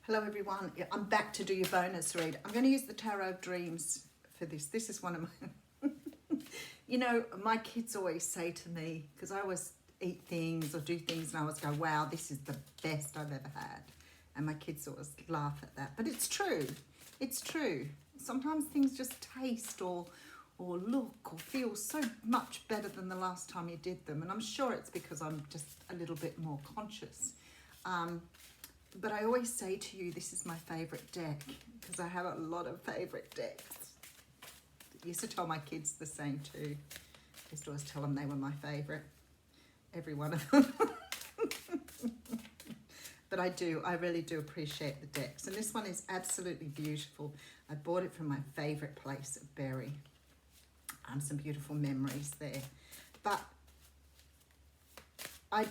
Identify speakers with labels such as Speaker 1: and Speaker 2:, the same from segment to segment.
Speaker 1: Hello everyone, I'm back to do your bonus read. I'm going to use the Tarot of Dreams for this. This is one of my... You know, my kids always say to me, because I always eat things or do things and I always go, wow, this is the best I've ever had. And my kids always laugh at that. But it's true. It's true. Sometimes things just taste or look or feel so much better than the last time you did them. And I'm sure it's because I'm just a little bit more conscious. But I always say to you, this is my favourite deck, because I have a lot of favourite decks. I used to tell my kids the same too. I used to always tell them they were my favourite, every one of them. But I really do appreciate the decks. And this one is absolutely beautiful. I bought it from my favourite place at Berry. Some beautiful memories there. But I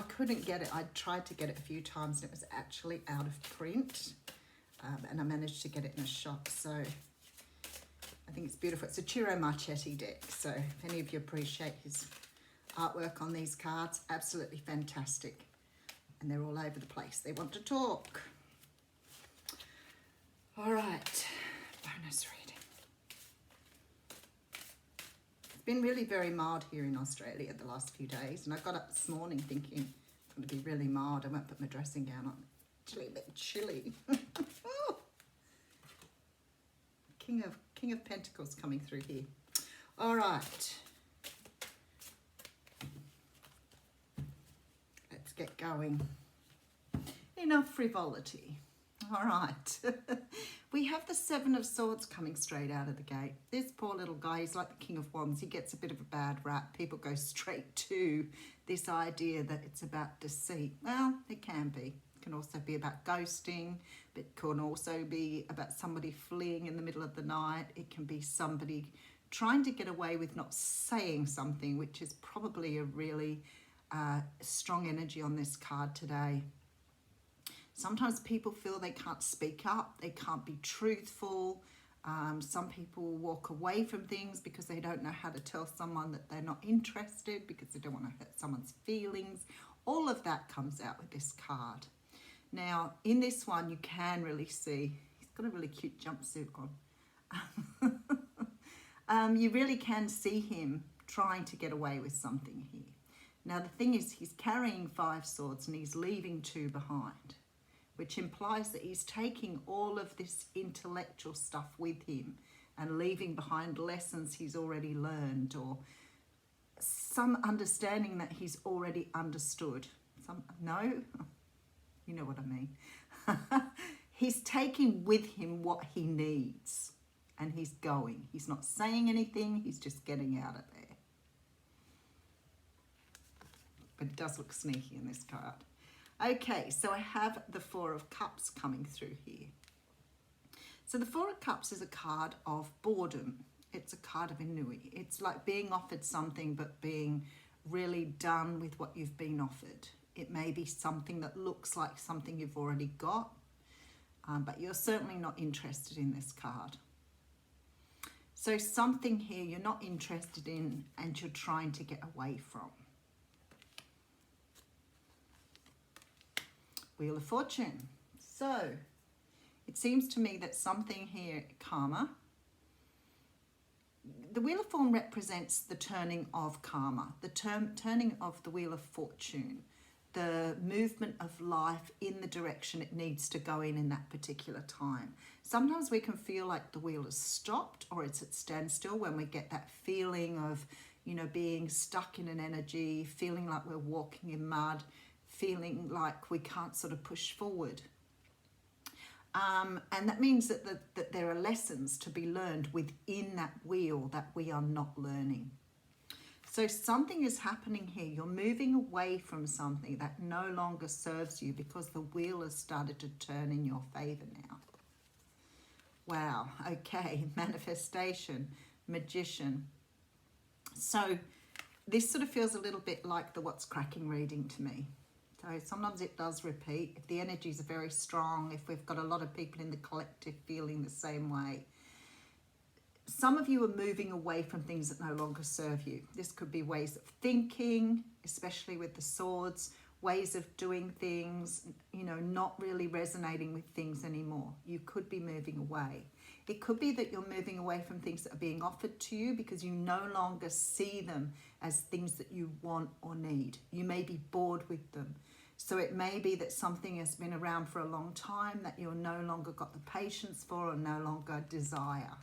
Speaker 1: couldn't get it. I tried to get it a few times and it was actually out of print. And I managed to get it in a shop. So I think it's beautiful. It's a Ciro Marchetti deck. So if any of you appreciate his artwork on these cards, absolutely fantastic. And they're all over the place. They want to talk. All right, bonus reading. It's been really very mild here in Australia the last few days, and I got up this morning thinking it's going to be really mild. I won't put my dressing gown on. Actually a bit chilly. King of Pentacles coming through here. All right. Let's get going. Enough frivolity. All right. We have the Seven of Swords coming straight out of the gate. This poor little guy, he's like the King of Wands. He gets a bit of a bad rap. People go straight to this idea that it's about deceit. Well, it can be. It can also be about ghosting. It can also be about somebody fleeing in the middle of the night. It can be somebody trying to get away with not saying something, which is probably a really strong energy on this card today. Sometimes people feel they can't speak up, they can't be truthful. Some people walk away from things because they don't know how to tell someone that they're not interested, because they don't want to hurt someone's feelings. All of that comes out with this card. Now, in this one, you can really see, he's got a really cute jumpsuit on. You really can see him trying to get away with something here. Now, the thing is, he's carrying 5 swords and he's leaving 2 behind, which implies that he's taking all of this intellectual stuff with him and leaving behind lessons he's already learned, or some understanding that he's already understood. No? You know what I mean. He's taking with him what he needs and he's going. He's not saying anything, he's just getting out of there. But it does look sneaky in this card. Okay, so I have the Four of Cups coming through here. So the Four of Cups is a card of boredom. It's a card of ennui. It's like being offered something but being really done with what you've been offered. It may be something that looks like something you've already got, but you're certainly not interested in this card. So something here you're not interested in and you're trying to get away from. Wheel of Fortune. So it seems to me that something here, karma. The Wheel of Fortune represents the turning of karma, the turning of the Wheel of Fortune, the movement of life in the direction it needs to go in that particular time. Sometimes we can feel like the wheel is stopped or it's at standstill when we get that feeling of, you know, being stuck in an energy, feeling like we're walking in mud, feeling like we can't sort of push forward. And that means that there are lessons to be learned within that wheel that we are not learning. So something is happening here. You're moving away from something that no longer serves you because the wheel has started to turn in your favor now. Wow, okay, manifestation, magician. So this sort of feels a little bit like the What's Cracking reading to me. So sometimes it does repeat. If the energies are very strong, if we've got a lot of people in the collective feeling the same way. Some of you are moving away from things that no longer serve you. This could be ways of thinking, especially with the swords, ways of doing things, you know, not really resonating with things anymore. You could be moving away. It could be that you're moving away from things that are being offered to you because you no longer see them as things that you want or need. You may be bored with them. So it may be that something has been around for a long time that you're no longer got the patience for or no longer desire.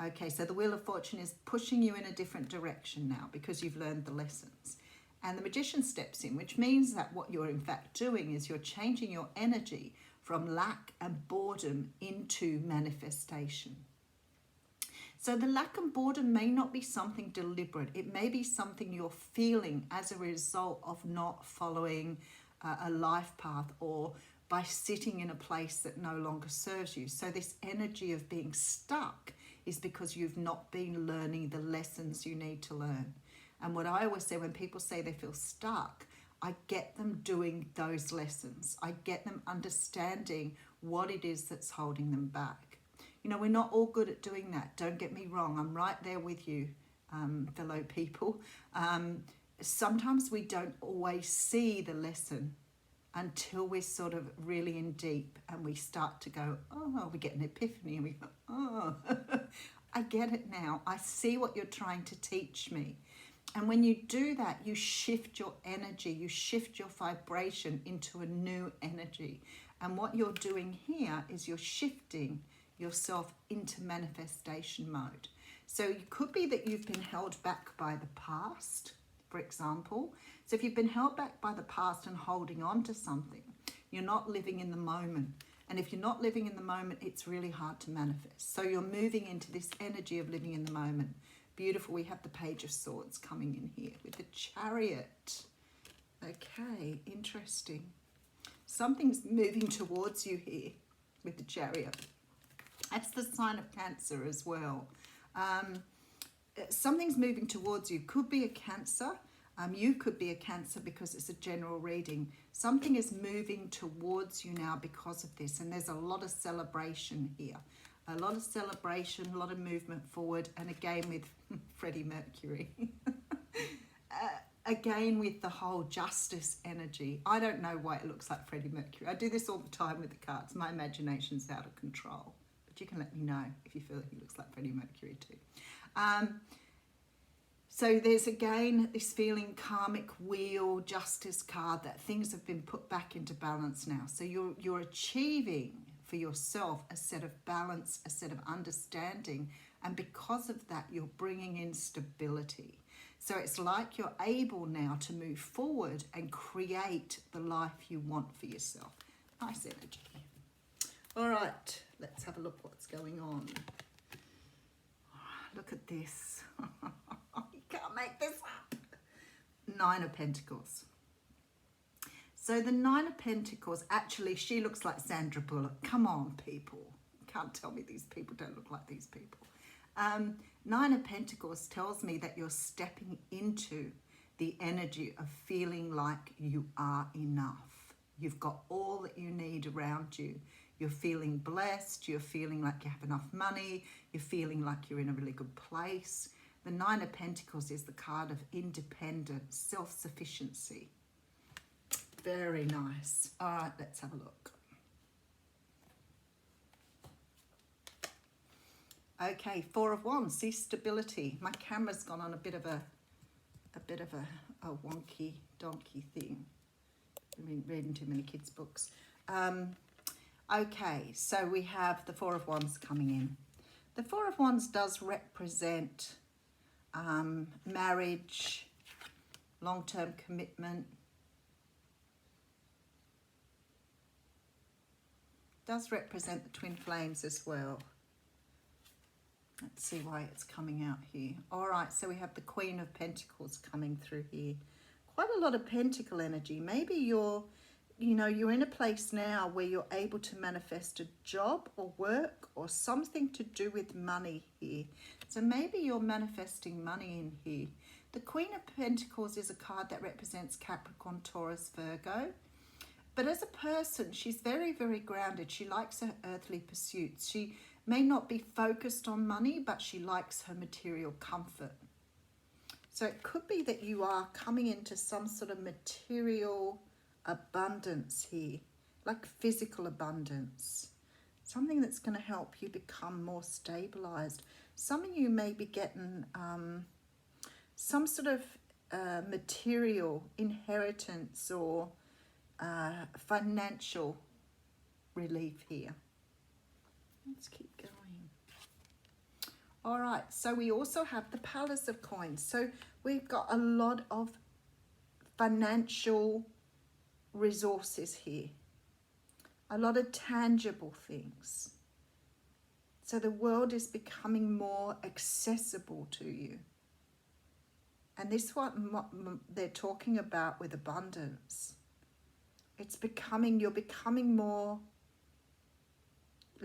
Speaker 1: Okay, so the Wheel of Fortune is pushing you in a different direction now because you've learned the lessons. And the Magician steps in, which means that what you're in fact doing is you're changing your energy from lack and boredom into manifestation. So the lack and boredom may not be something deliberate. It may be something you're feeling as a result of not following a life path or by sitting in a place that no longer serves you. So this energy of being stuck is because you've not been learning the lessons you need to learn. And what I always say when people say they feel stuck, I get them doing those lessons. I get them understanding what it is that's holding them back. You know, we're not all good at doing that. Don't get me wrong. I'm right there with you, fellow people. Sometimes we don't always see the lesson until we're sort of really in deep and we start to go, oh, we get an epiphany and we go, oh, I get it now. I see what you're trying to teach me. And when you do that, you shift your energy, you shift your vibration into a new energy. And what you're doing here is you're shifting yourself into manifestation mode. So it could be that you've been held back by the past, for example. So if you've been held back by the past and holding on to something, you're not living in the moment. And if you're not living in the moment, it's really hard to manifest. So you're moving into this energy of living in the moment. Beautiful. We have the Page of Swords coming in here with the Chariot. Okay, interesting. Something's moving towards you here with the Chariot. That's the sign of Cancer as well. Something's moving towards you. Could be a Cancer. You could be a Cancer because it's a general reading. Something is moving towards you now because of this. And there's a lot of celebration here. A lot of celebration, a lot of movement forward. And again with Freddie Mercury. Again with the whole justice energy. I don't know why it looks like Freddie Mercury. I do this all the time with the cards. My imagination's out of control. But you can let me know if you feel he looks like Freddie Mercury too. So there's again this feeling, karmic wheel, justice card, that things have been put back into balance now. So you're achieving for yourself a set of balance, a set of understanding. And because of that, you're bringing in stability. So it's like you're able now to move forward and create the life you want for yourself. Nice energy. All right, let's have a look what's going on. Look at this. You can't make this up. Nine of Pentacles. So the Nine of Pentacles, actually, she looks like Sandra Bullock. Come on, people. You can't tell me these people don't look like these people. Nine of Pentacles tells me that you're stepping into the energy of feeling like you are enough. You've got all that you need around you. You're feeling blessed. You're feeling like you have enough money. You're feeling like you're in a really good place. The Nine of Pentacles is the card of independence, self-sufficiency. Very nice. All right, let's have a look. Okay, Four of Wands, see stability. My camera's gone on a bit of a wonky donkey thing. I've been reading too many kids' books. Okay, so we have the Four of Wands coming in. The Four of Wands does represent marriage, long-term commitment. Does represent the twin flames as well. Let's see why it's coming out here. All right, so we have the Queen of Pentacles coming through here. Quite a lot of pentacle energy. Maybe you're in a place now where you're able to manifest a job or work or something to do with money here. So maybe you're manifesting money in here. The Queen of Pentacles is a card that represents Capricorn, Taurus, Virgo. But as a person, she's very, very grounded. She likes her earthly pursuits. She may not be focused on money, but she likes her material comfort. So it could be that you are coming into some sort of material abundance here, like physical abundance. Something that's going to help you become more stabilized. Some of you may be getting some sort of material inheritance or financial relief here. Let's keep going. All right, so we also have the Palace of Coins. So we've got a lot of financial resources here, a lot of tangible things. So the world is becoming more accessible to you. And this is what they're talking about with abundance. It's becoming, you're becoming more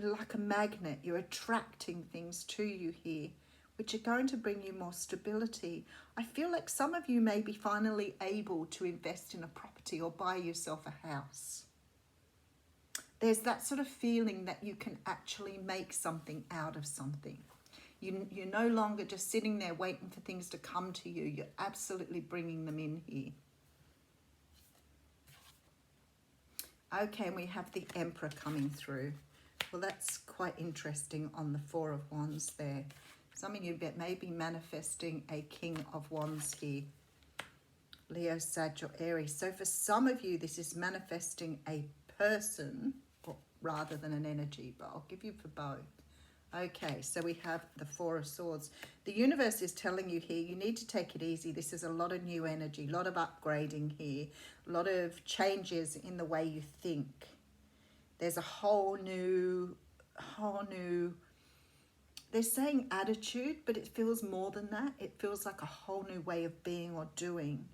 Speaker 1: like a magnet. You're attracting things to you here, which are going to bring you more stability. I feel like some of you may be finally able to invest in a property or buy yourself a house. There's that sort of feeling that you can actually make something out of something. You're no longer just sitting there waiting for things to come to you. You're absolutely bringing them in here. Okay, and we have the Emperor coming through. Well, that's quite interesting on the Four of Wands there. Some of you may be manifesting a King of Wands here. Leo, Sag, or Aries. So for some of you, this is manifesting a person rather than an energy, but I'll give you for both. Okay, so we have the Four of Swords. The universe is telling you here, you need to take it easy. This is a lot of new energy, a lot of upgrading here, a lot of changes in the way you think. There's a whole new, they're saying attitude, but it feels more than that. It feels like a whole new way of being or doing.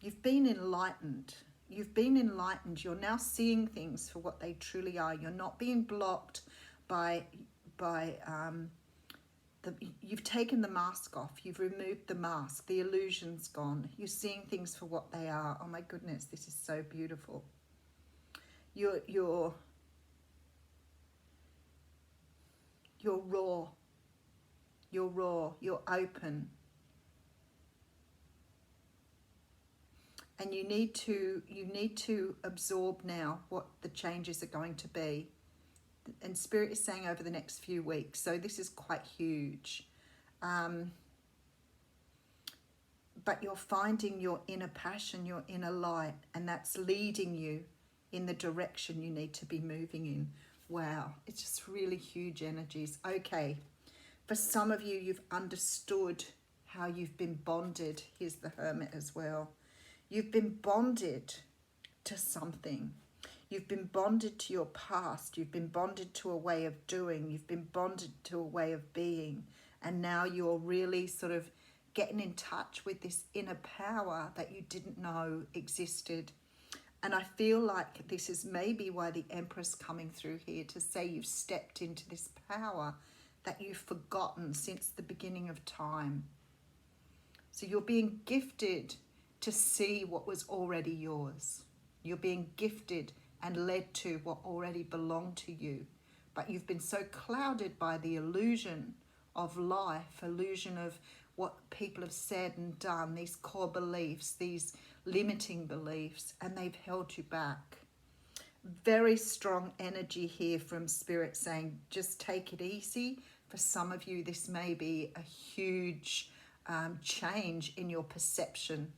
Speaker 1: You've been enlightened. You've been enlightened. You're now seeing things for what they truly are. You're not being blocked by you've taken the mask off. You've removed the mask. The illusion's gone. You're seeing things for what they are. Oh my goodness, this is so beautiful. You're raw. You're raw. You're open. And you need to absorb now what the changes are going to be. And Spirit is saying over the next few weeks. So this is quite huge. But you're finding your inner passion, your inner light, and that's leading you in the direction you need to be moving in. Wow, it's just really huge energies. Okay, for some of you, you've understood how you've been bonded. Here's the Hermit as well. You've been bonded to something. You've been bonded to your past. You've been bonded to a way of doing. You've been bonded to a way of being. And now you're really sort of getting in touch with this inner power that you didn't know existed. And I feel like this is maybe why the Empress coming through here to say you've stepped into this power that you've forgotten since the beginning of time. So you're being gifted to see what was already yours. You're being gifted and led to what already belonged to you. But you've been so clouded by the illusion of life, illusion of what people have said and done, these core beliefs, these limiting beliefs, and they've held you back. Very strong energy here from Spirit saying, just take it easy. For some of you, this may be a huge change in your perception.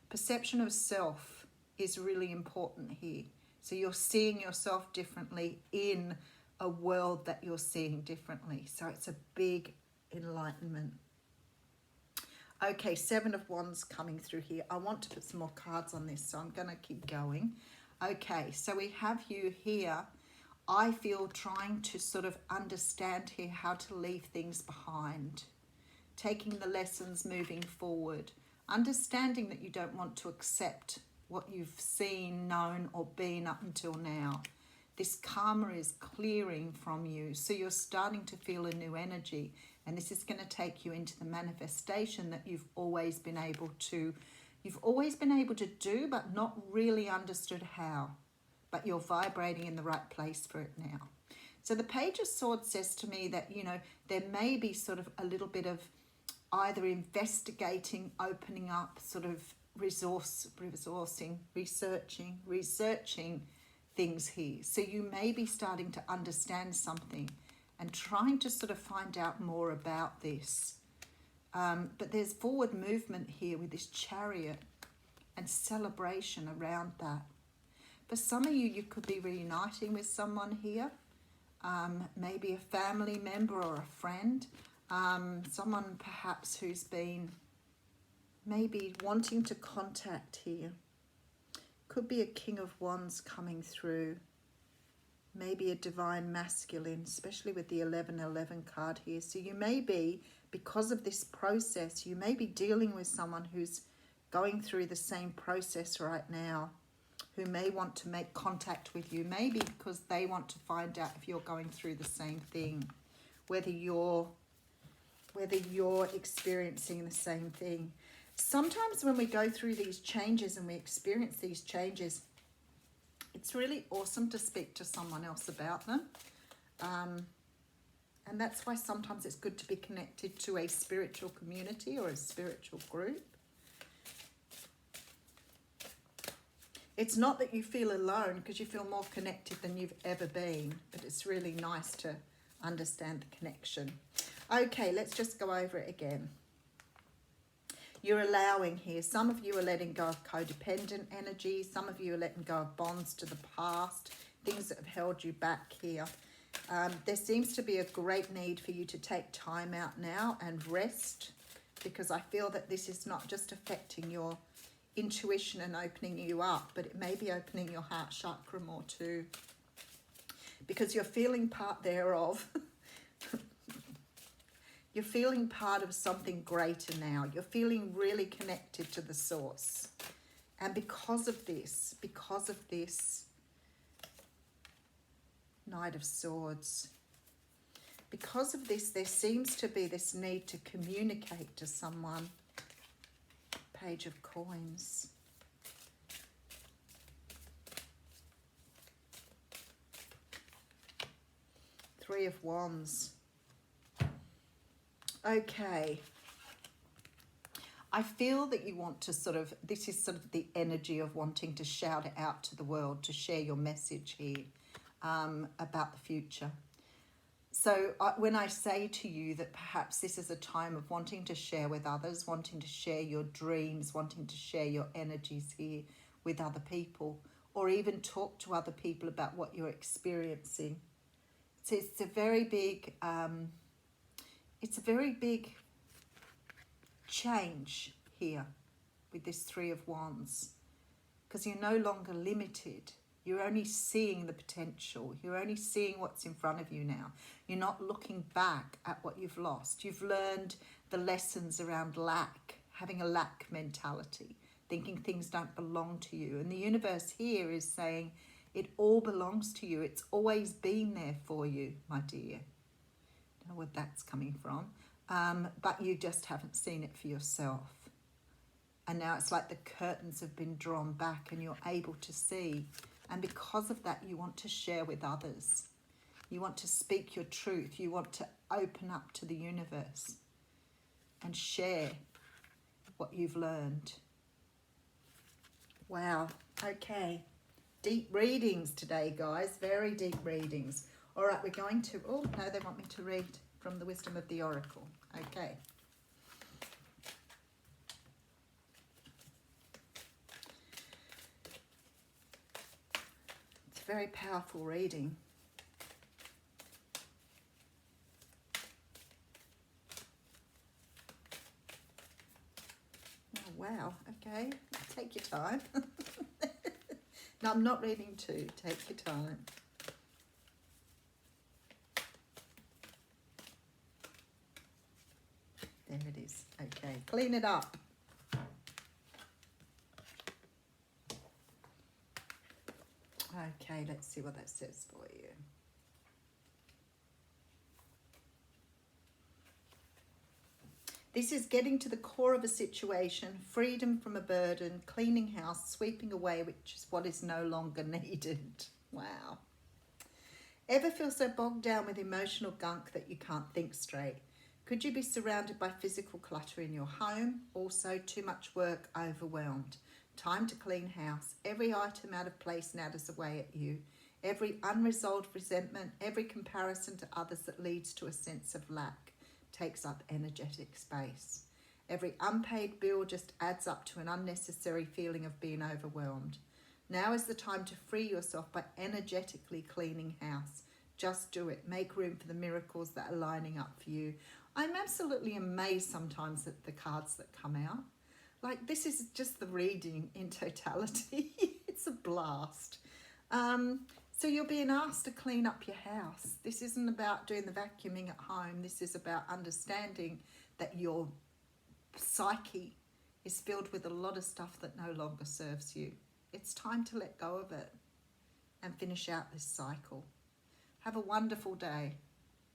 Speaker 1: Perception of self is really important here. So you're seeing yourself differently in a world that you're seeing differently. So it's a big enlightenment. Okay, Seven of Wands coming through here. I want to put some more cards on this, so I'm going to keep going. Okay, so we have you here. I feel trying to sort of understand here how to leave things behind. Taking the lessons, moving forward. Understanding that you don't want to accept what you've seen, known, or been up until now. This karma is clearing from you. So you're starting to feel a new energy. And this is going to take you into the manifestation that you've always been able to do, but not really understood how. But you're vibrating in the right place for it now. So the Page of Swords says to me that, you know, there may be sort of a little bit of either investigating, opening up, sort of resourcing, researching things here. So you may be starting to understand something and trying to sort of find out more about this. But there's forward movement here with this Chariot and celebration around that. For some of you, you could be reuniting with someone here. Maybe a family member or a friend. Someone perhaps who's been maybe wanting to contact here. Could be a King of Wands coming through. Maybe a divine masculine, especially with the 1111 card here. So you may be, because of this process, you may be dealing with someone who's going through the same process right now, who may want to make contact with you, maybe because they want to find out if you're going through the same thing, whether you're experiencing the same thing. Sometimes when we go through these changes and we experience these changes, it's really awesome to speak to someone else about them. And that's why sometimes it's good to be connected to a spiritual community or a spiritual group. It's not that you feel alone, because you feel more connected than you've ever been, but it's really nice to understand the connection. Okay, let's just go over it again. You're allowing here. Some of you are letting go of codependent energy. Some of you are letting go of bonds to the past, things that have held you back here. There seems to be a great need for you to take time out now and rest, because I feel that this is not just affecting your intuition and opening you up, but it may be opening your heart chakra more too, because you're feeling part thereof. You're feeling part of something greater now. You're feeling really connected to the source. And because of this, Knight of Swords, because of this, there seems to be this need to communicate to someone. Page of Coins. Three of Wands. Okay. I feel that you want to sort of, this is sort of the energy of wanting to shout it out to the world, to share your message here about the future. So when I say to you that perhaps this is a time of wanting to share with others, wanting to share your dreams, wanting to share your energies here with other people, or even talk to other people about what you're experiencing. So it's a very big, change here with this Three of Wands, because you're no longer limited. You're only seeing the potential. You're only seeing what's in front of you now. You're not looking back at what you've lost. You've learned the lessons around lack, having a lack mentality, thinking things don't belong to you. And the universe here is saying it all belongs to you. It's always been there for you, my dear. Don't know where that's coming from. But you just haven't seen it for yourself. And now it's like the curtains have been drawn back and you're able to see. And because of that, you want to share with others. You want to speak your truth. You want to open up to the universe and share what you've learned. Wow. Okay. Deep readings today, guys. Very deep readings. All right, we're going to... Oh, no, they want me to read from the Wisdom of the Oracle. Okay. Very powerful reading. Oh, wow. Okay. Take your time. No, I'm not reading two. Take your time. There it is. Okay. Clean it up. Okay, let's see what that says for you. This is getting to the core of a situation, freedom from a burden, cleaning house, sweeping away, which is what is no longer needed. Wow. Ever feel so bogged down with emotional gunk that you can't think straight? Could you be surrounded by physical clutter in your home? Also, too much work, overwhelmed. Time to clean house. Every item out of place natters away at you. Every unresolved resentment, every comparison to others that leads to a sense of lack takes up energetic space. Every unpaid bill just adds up to an unnecessary feeling of being overwhelmed. Now is the time to free yourself by energetically cleaning house. Just do it. Make room for the miracles that are lining up for you. I'm absolutely amazed sometimes at the cards that come out. Like, this is just the reading in totality. It's a blast. So you're being asked to clean up your house. This isn't about doing the vacuuming at home. This is about understanding that your psyche is filled with a lot of stuff that no longer serves you. It's time to let go of it and finish out this cycle. Have a wonderful day.